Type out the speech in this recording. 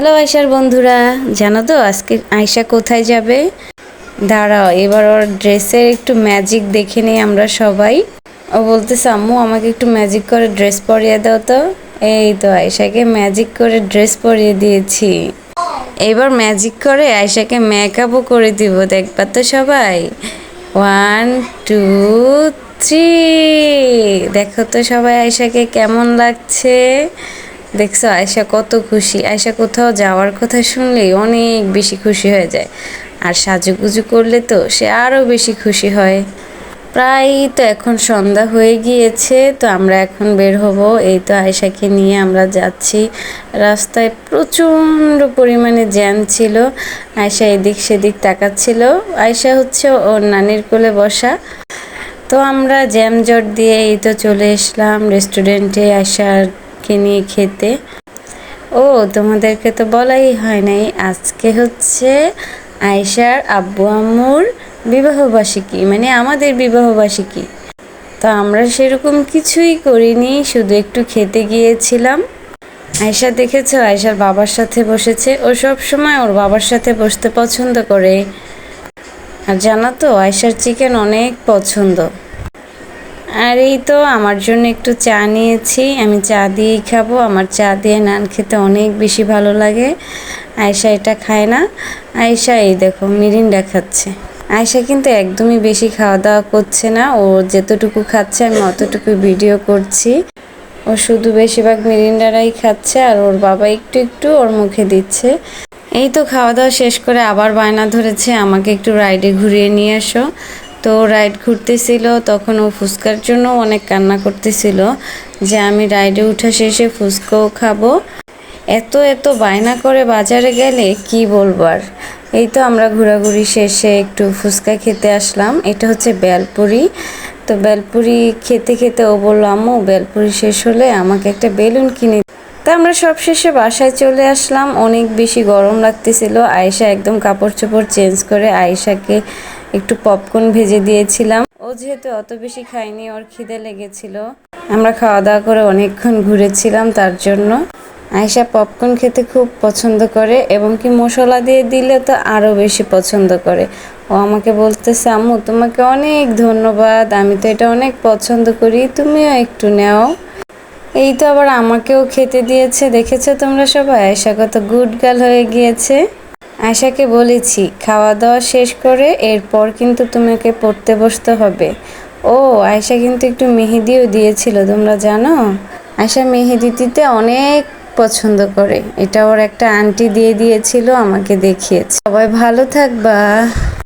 Hello আয়শার বন্ধুরা, জানো তো আজকে আয়শা কোথায় যাবে? দাঁড়াও, এবার ওর ড্রেসের একটু ম্যাজিক দেখে নিই আমরা সবাই। ও বলতেছে আম্মু আমাকে একটু ম্যাজিক করে ড্রেস পরিয়ে দাও তো। এই তো আয়শাকে ম্যাজিক করে ড্রেস পরিয়ে দিয়েছি। এবার ম্যাজিক করে আয়শাকে মেকআপও করে দিব, দেখবা তো সবাই। 1 2 3, দেখো তো সবাই আয়শাকে কেমন লাগছে। দেখছো আয়শা কত খুশি। আয়শা কোথাও যাওয়ার কথা শুনলেই অনেক বেশি খুশি হয়ে যায়, আর সাজুগুজু করলে তো সে আরও বেশি খুশি হয়। প্রায় তো এখন সন্ধ্যা হয়ে গিয়েছে, তো আমরা এখন বের হব। এই তো আয়শাকে নিয়ে আমরা যাচ্ছি। রাস্তায় প্রচণ্ড পরিমাণে জ্যাম ছিল। আয়শা এদিক সেদিক তাকাচ্ছিল। আয়শা হচ্ছে ওর নানির কোলে বসা। তো আমরা জ্যাম জট দিয়ে এই তো চলে এসলাম রেস্টুরেন্টে আয়শাকে নিয়ে খেতে। ও তোমাদেরকে তো বলাই হয় নাই, আজকে হচ্ছে আয়শার আব্বু আম্মুর বিবাহবার্ষিকী, মানে আমাদের বিবাহবার্ষিকী। তো আমরা সেরকম কিছুই করিনি, শুধু একটু খেতে গিয়েছিলাম। আয়শা দেখেছো আয়শার বাবার সাথে বসেছে। ও সব সময় ওর বাবার সাথে বসতে পছন্দ করে। আর জানো তো আয়শার চিকেন অনেক পছন্দ। আর এই তো আমার জন্য একটু চা নিয়েছি, আমি চা দিয়েই খাবো। আমার চা দিয়ে নান খেতে অনেক বেশি ভালো লাগে। আয়শা এটা খায় না। আয়শা এই দেখো মিরিন্ডা খাচ্ছে। আয়শা কিন্তু একদমই বেশি খাওয়া দাওয়া করছে না, ও যেতটুকু খাচ্ছে আমি অতটুকু ভিডিও করছি। ও শুধু বেশিরভাগ মিরিন্ডারাই খাচ্ছে, আর ওর বাবা একটু একটু ওর মুখে দিচ্ছে। এই তো খাওয়া দাওয়া শেষ করে আবার বায়না ধরেছে আমাকে একটু রাইডে ঘুরিয়ে নিয়ে আসো। তো রাইড ঘুরতেছিল, তখন ও ফুচকার জন্য অনেক কান্না করতেছিল যে আমি রাইডে উঠা শেষে ফুচকাও খাবো। এত এত বায়না করে বাজারে গেলে কি বলবো আর। এই তো আমরা ঘোরাঘুরি শেষে একটু ফুচকা খেতে আসলাম। এটা হচ্ছে বেলপুরি। তো বেলপুরি খেতে খেতে ও বললো আম্মু বেলপুরি শেষ হলে আমাকে একটা বেলুন কিনে। তা আমরা সব শেষে বাসায় চলে আসলাম। অনেক বেশি গরম লাগতেছিল। আয়েশা একদম কাপড় চোপড় চেঞ্জ করে আয়েশাকে একটু পপকর্ন ভেজে দিয়েছিলাম। ও যেহেতু অত বেশি খায়নি, ওর খিদে লেগেছিল। আমরা খাওয়া দাওয়া করে অনেকক্ষণ ঘুরেছিলাম, তার জন্য আয়েশা পপকর্ন খেতে খুব পছন্দ করে, এবং কি মশলা দিয়ে দিলে তো আরও বেশি পছন্দ করে। ও আমাকে বলতেছে আম্মু তোমাকে অনেক ধন্যবাদ, আমি তো এটা অনেক পছন্দ করি, তুমিও একটু নাও। এই তো আবার আমাকেও খেতে দিয়েছে। দেখেছো তোমরা সবাই আয়েশা কত গুড গার্ল হয়ে গিয়েছে। আয়েশাকে বলেছি খাওয়া দাওয়া শেষ করে এরপর কিন্তু তোমাকে পড়তে বসতে হবে। ও আয়েশা কিন্তু একটু মেহেদিও দিয়েছিল, তোমরা জানো? আয়েশা মেহেদি দিতে অনেক পছন্দ করে। এটা ওর একটা আন্টি দিয়ে দিয়েছিল, আমাকে দেখিয়েছে। সবাই ভালো থাকবা।